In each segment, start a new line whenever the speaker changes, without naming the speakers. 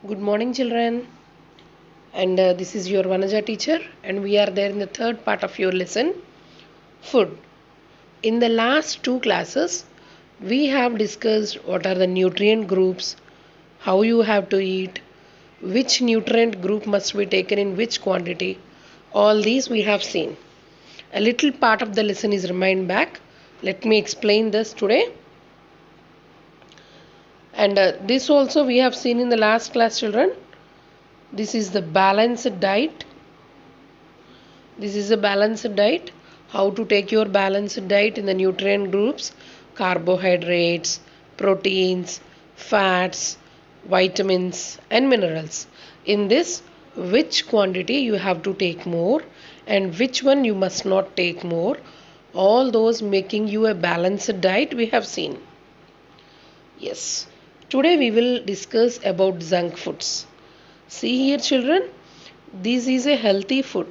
Good morning, children. And this is your Vanaja teacher, and we are there in the third part of your lesson food. In the last two classes, we have discussed what are the nutrient groups, how you have to eat, which nutrient group must be taken in which quantity. All these we have seen. A little part of the lesson is remained back. Let me explain this today. And this also we have seen in the last class, children. This is the balanced diet. This is a balanced diet. How to take your balanced diet in the nutrient groups: carbohydrates, proteins, fats, vitamins, and minerals. In this, which quantity you have to take more and which one you must not take more. All those making you a balanced diet we have seen. Yes. Today we will discuss about junk foods. See here, children. This is a healthy food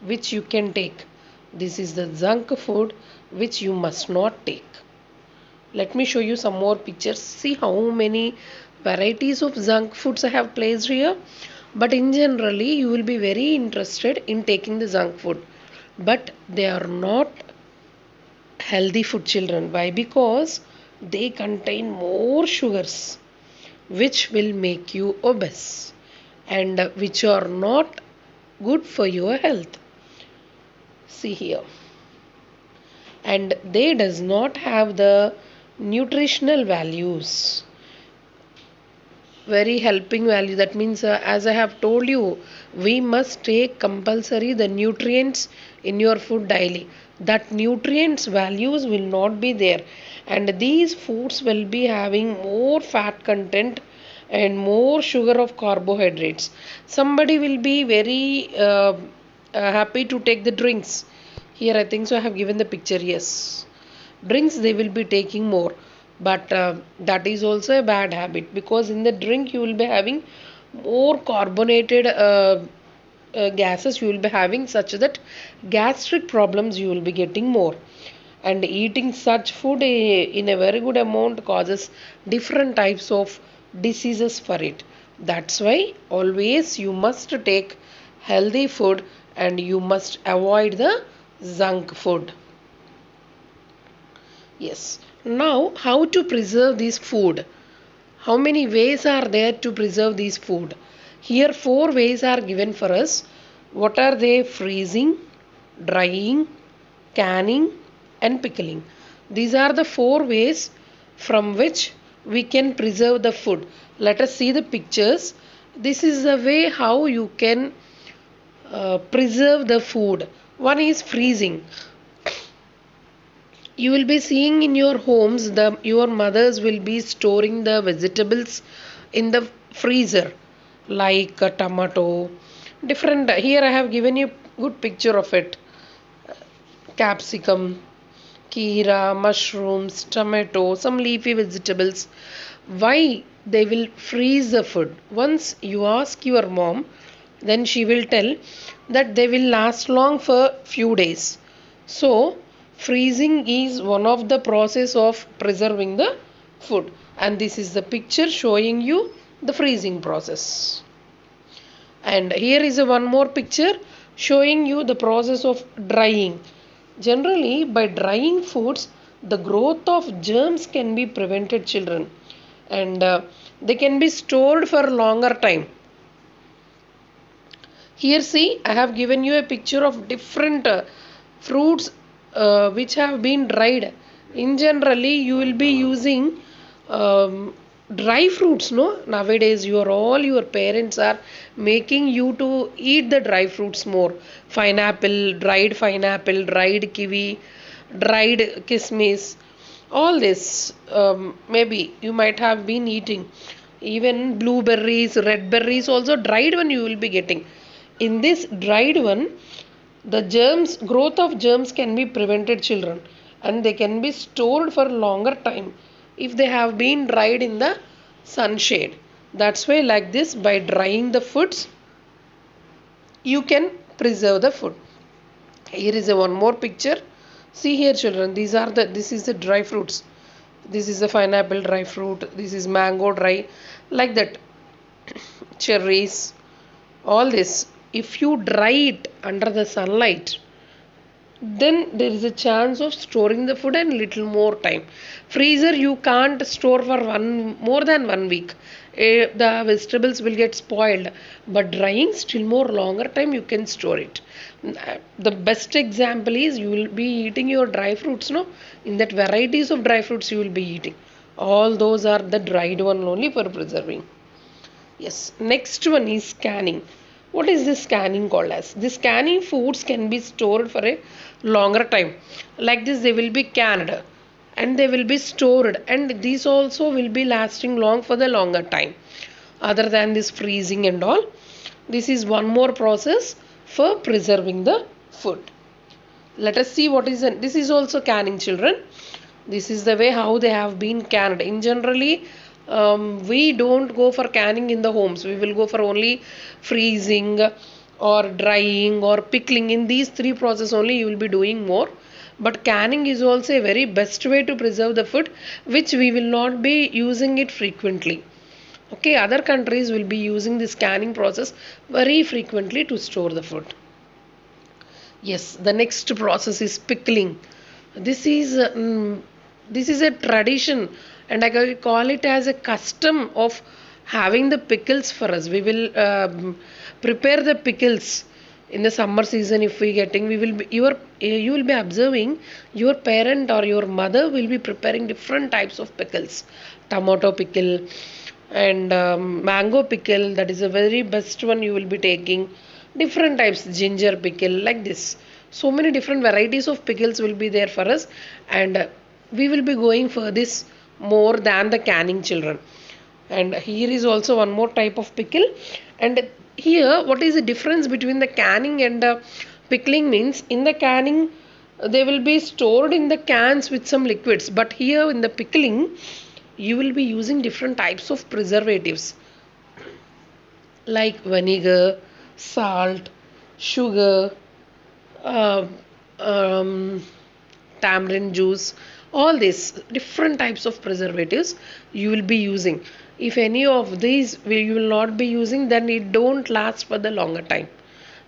which you can take. This is the junk food which you must not take. Let me show you some more pictures. See how many varieties of junk foods I have placed here. But in generally, you will be very interested in taking the junk food. But they are not healthy food, children. Why? Because they contain more sugars which will make you obese and which are not good for your health. See here. And they does not have the nutritional values, very helping value. That means, as I have told you, we must take compulsory the nutrients in your food daily. That nutrients values will not be there, and these foods will be having more fat content and more sugar of carbohydrates. Somebody will be very happy to take the drinks. Here I think so I have given the picture. Yes, drinks they will be taking more, but that is also a bad habit, because in the drink you will be having more carbonated gases you will be having, such that gastric problems you will be getting more. And eating such food in a very good amount causes different types of diseases for it. That's why always you must take healthy food and you must avoid the junk food. Yes. Now, how to preserve this food? How many ways are there to preserve this food? Here, four ways are given for us. What are they? Freezing, drying, canning, and pickling. These are the four ways from which we can preserve the food. Let us see the pictures. This is the way how you can preserve the food. One is freezing. You will be seeing in your homes your mothers will be storing the vegetables in the freezer, like a tomato, different. Here I have given you good picture of it: capsicum, kira, mushrooms, tomato, some leafy vegetables. Why they will freeze the food? Once you ask your mom, then she will tell that they will last long for few days. So freezing is one of the process of preserving the food, and this is the picture showing you the freezing process. And here is a one more picture showing you the process of drying. Generally, by drying foods, the growth of germs can be prevented, children, and they can be stored for longer time. Here, see, I have given you a picture of different fruits which have been dried. In generally, you will be using dry fruits. No, nowadays your parents are making you to eat the dry fruits more. Pineapple, dried kiwi, dried kismis. All this maybe you might have been eating. Even blueberries, red berries, also dried one you will be getting. In this dried one, the growth of germs can be prevented, children, and they can be stored for longer time if they have been dried in the sunshade. That's why, like this, by drying the foods, you can preserve the food. Here is a one more picture. See here, children. This is the dry fruits. This is the pineapple dry fruit. This is mango dry, like that. cherries, all this. If you dry it under the sunlight, then there is a chance of storing the food and little more time. Freezer you can't store for one more than 1 week. The vegetables will get spoiled, but drying still more longer time you can store it. The best example is you will be eating your dry fruits, no, in that varieties of dry fruits you will be eating, all those are the dried one only for preserving. Yes, next one is canning. What is this canning called as? This canning foods can be stored for a longer time. Like this, they will be canned and they will be stored, and these also will be lasting long for the longer time. Other than this freezing and all, this is one more process for preserving the food. Let us see what is this is also canning, children. This is the way how they have been canned. In generally, we don't go for canning in the homes. We will go for only freezing or drying or pickling. In these three processes only you will be doing more. But canning is also a very best way to preserve the food, which we will not be using it frequently. Okay, other countries will be using this canning process very frequently to store the food. Yes, the next process is pickling. This is this is a tradition, and I call it as a custom of having the pickles for us. We will prepare the pickles in the summer season. If we getting, we will be you will be observing your parent or your mother will be preparing different types of pickles, tomato pickle and mango pickle. That is a very best one you will be taking. Different types, ginger pickle, like this. So many different varieties of pickles will be there for us, and we will be going for this more than the canning, children. And here is also one more type of pickle. And here, what is the difference between the canning and the pickling means? In the canning, they will be stored in the cans with some liquids, but here in the pickling, you will be using different types of preservatives like vinegar, salt, sugar, uh, um, tamarind juice, all these different types of preservatives you will be using. If any of these you will not be using, then it don't last for the longer time.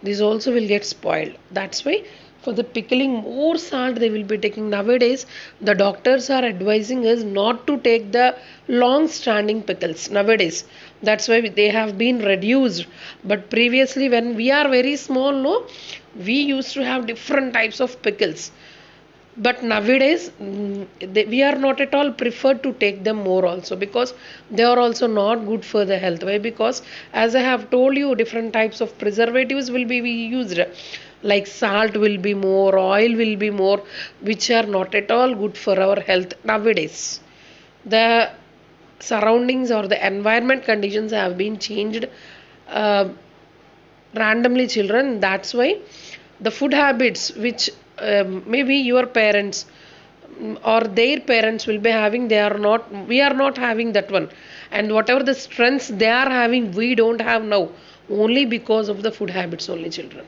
These also will get spoiled. That's why for the pickling, more salt they will be taking. Nowadays, the doctors are advising us not to take the long standing pickles nowadays. That's why they have been reduced. But previously, when we are very small, no, we used to have different types of pickles. But nowadays, we are not at all preferred to take them more also, because they are also not good for the health. Why? Because as I have told you, different types of preservatives will be used, like salt will be more, oil will be more, which are not at all good for our health nowadays. The surroundings or the environment conditions have been changed uh, randomly, children. That's why the food habits which maybe your parents or their parents will be having, they are not, we are not having that one. And whatever the strengths they are having, we don't have now, only because of the food habits only, children.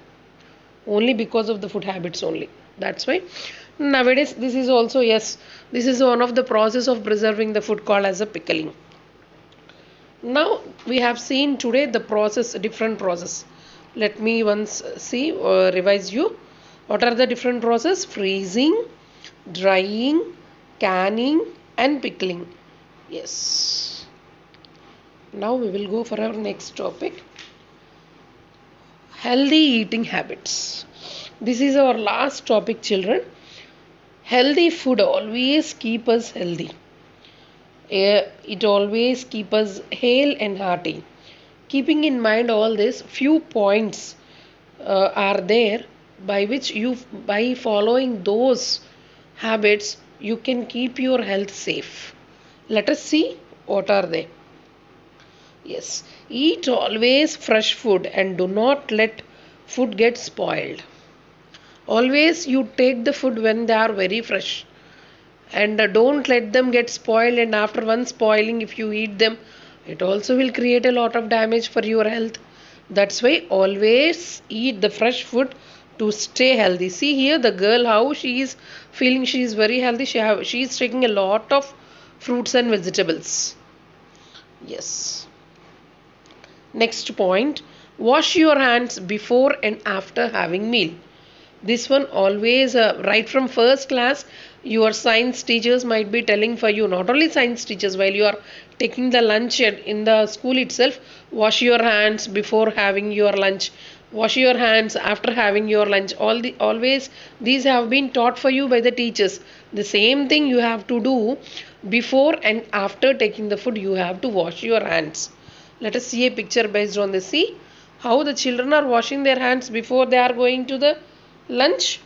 Only because of the food habits only. That's why nowadays this is also, yes, this is one of the process of preserving the food called as a pickling. Now we have seen today the process, different process. Let me once see, revise you. What are the different process? Freezing, drying, canning and pickling. Yes. Now we will go for our next topic. Healthy eating habits. This is our last topic, children. Healthy food always keep us healthy. It always keep us hale and hearty. Keeping in mind all this, few points are there by which you, by following those habits, you can keep your health safe. Let us see what are they. Yes, eat always fresh food and do not let food get spoiled. Always you take the food when they are very fresh, and don't let them get spoiled, and after one spoiling if you eat them, it also will create a lot of damage for your health. That's why always eat the fresh food to stay healthy. See here the girl, how she is feeling, she is very healthy. She is taking a lot of fruits and vegetables. Yes. Next point, wash your hands before and after having meal. This one always, right from first class, your science teachers might be telling for you, not only science teachers, while you are taking the lunch in the school itself, wash your hands before having your lunch, wash your hands after having your lunch. Always these have been taught for you by the teachers. The same thing you have to do before and after taking the food. You have to wash your hands. Let us see a picture based on this. See how the children are washing their hands before they are going to the lunch.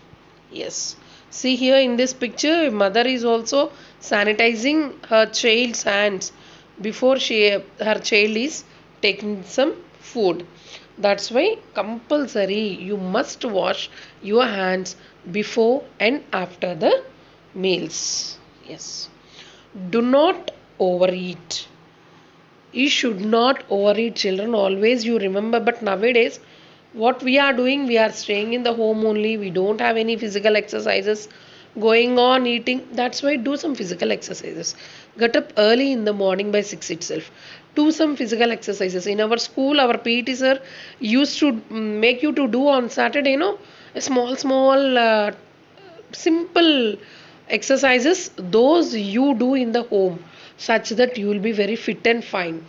Yes, see here in this picture, mother is also sanitizing her child's hands before her child is taking some food. That's why compulsory you must wash your hands before and after the meals. Yes, do not overeat. You should not overeat, children, always you remember. But nowadays what we are doing, we are staying in the home only, we don't have any physical exercises going on eating. That's why do some physical exercises. Get up early in the morning by 6 itself, do some physical exercises. In our school our PT sir used to make you to do on Saturday, a small simple exercises, those you do in the home, such that you will be very fit and fine.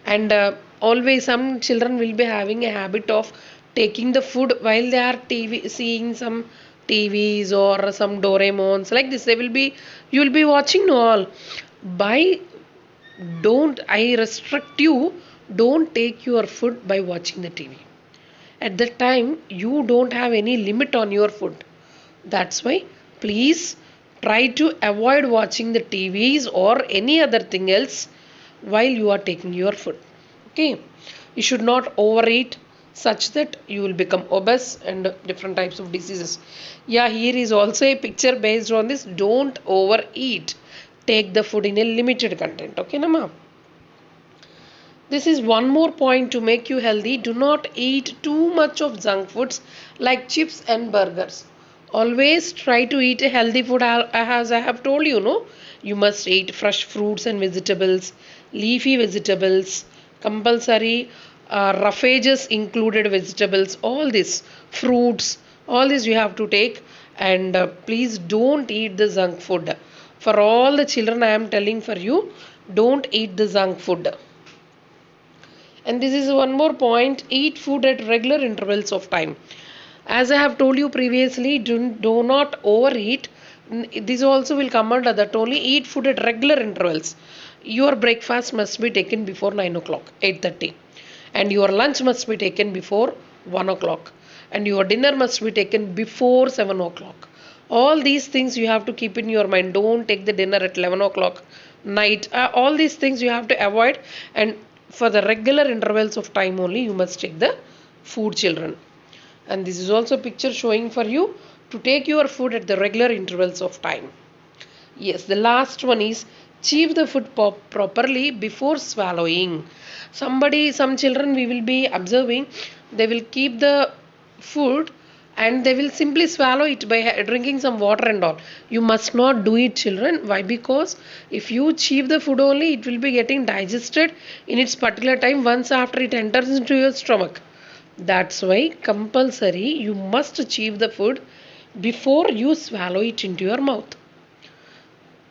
And always some children will be having a habit of taking the food while they are seeing some TVs or some Doraemons like this. They will be, you will be watching all. By don't I restrict you, don't take your food by watching the TV. At that time you don't have any limit on your food. That's why please try to avoid watching the TVs or any other thing else while you are taking your food. Okay, you should not overeat such that you will become obese and different types of diseases. Yeah, here is also a picture based on this. Don't overeat. Take the food in a limited content. Okay, Nama? This is one more point to make you healthy. Do not eat too much of junk foods like chips and burgers. Always try to eat a healthy food, as I have told you, no? You must eat fresh fruits and vegetables, leafy vegetables, compulsory roughages included vegetables, all this, fruits, all this you have to take. And please don't eat the junk food. For all the children I am telling for you, don't eat the junk food. And this is one more point, eat food at regular intervals of time. As I have told you previously, do not overeat. This also will come under that only. Eat food at regular intervals. Your breakfast must be taken before 9 o'clock, 8:30. And your lunch must be taken before 1 o'clock. And your dinner must be taken before 7 o'clock. All these things you have to keep in your mind. Don't take the dinner at 11 o'clock night. All these things you have to avoid. And for the regular intervals of time only you must take the food, children. And this is also a picture showing for you to take your food at the regular intervals of time. Yes, the last one is chew the food properly before swallowing. Some children we will be observing, they will keep the food and they will simply swallow it by drinking some water and all. You must not do it, children. Why? Because if you chew the food only, it will be getting digested in its particular time once after it enters into your stomach. That's why compulsory you must chew the food before you swallow it into your mouth.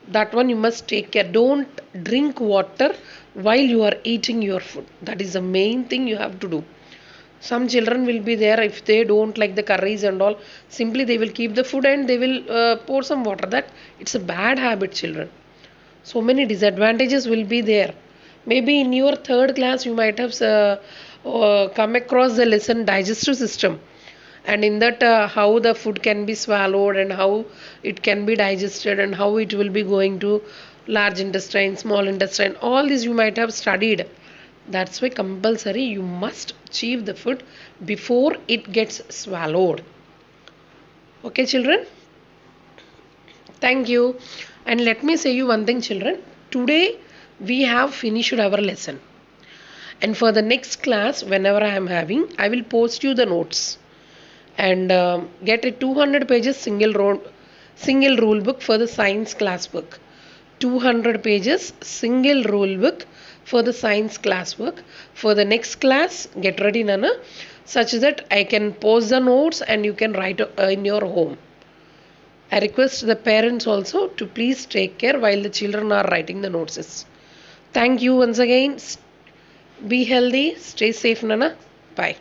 That one you must take care. Don't drink water while you are eating your food. That is the main thing you have to do. Some children will be there, if they don't like the curries and all, simply they will keep the food and they will pour some water. That it's a bad habit, children. So many disadvantages will be there. Maybe in your third class you might have come across the lesson digestive system, and in that how the food can be swallowed and how it can be digested and how it will be going to large intestine, small intestine, all this you might have studied. That's why compulsory you must chew the food before it gets swallowed. Okay, children? Thank you. And let me say you one thing, children. Today we have finished our lesson. And for the next class, whenever I am having, I will post you the notes. And get a 200 pages single rule book for the science class book. 200 pages single rule book for the science classwork. For the next class, get ready, Nana, such that I can post the notes and you can write in your home. I request the parents also to please take care while the children are writing the notes. Thank you once again. Be healthy, stay safe, Nana. Bye.